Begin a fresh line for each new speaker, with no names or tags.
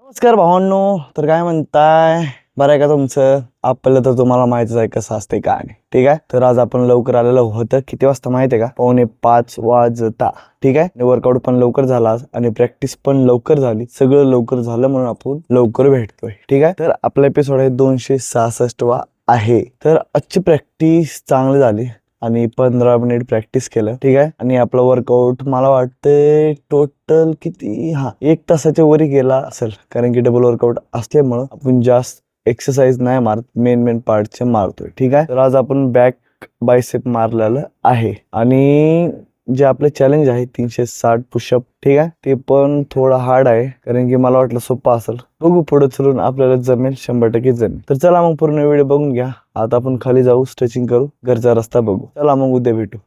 नमस्कार भावांनो. तर काय म्हणताय, बरं आहे का तुमचं? आपलं तर तुम्हाला माहितीच आहे कसं असते काय नाही. ठीक आहे, तर आज आपण लवकर आलेलं होतं. किती वाजता माहिती आहे का? 4:45 वाजता. ठीक आहे, वर्कआउट पण लवकर झाला आणि प्रॅक्टिस पण लवकर झाली. सगळं लवकर झालं म्हणून आपण लवकर भेटतोय. ठीक आहे, तर आपला एपिसोड आहे 266 आहे. तर आजची प्रॅक्टिस चांगली झाली आणि 15 मिनिट प्रॅक्टिस केलं. ठीक आहे, आणि आपला वर्कआउट मला वाटते टोटल किती 1 तासाच्या वरी गेला असेल, कारण की डबल वर्कआउट असल्यामुळं आपण जास्त एक्सरसाइज नाही मारत, मेन पार्टचे मारतोय. ठीक आहे, तर आज आपण बॅक बायसेप मारलेलं आहे आणि जे आपले चॅलेंज आहे 360 पुशअप. ठीक आहे, ते पण थोडं हार्ड आहे, कारण की मला वाटलं सोपं असेल. बघू पुढे चलून आपल्याला जमेल, 100% जमेल. तर चला मग पूर्ण व्हिडिओ बघून घ्या. आता आपण खाली जाऊ, स्ट्रेचिंग करू, घरचा रस्ता बघू. चला मग उद्या भेटू.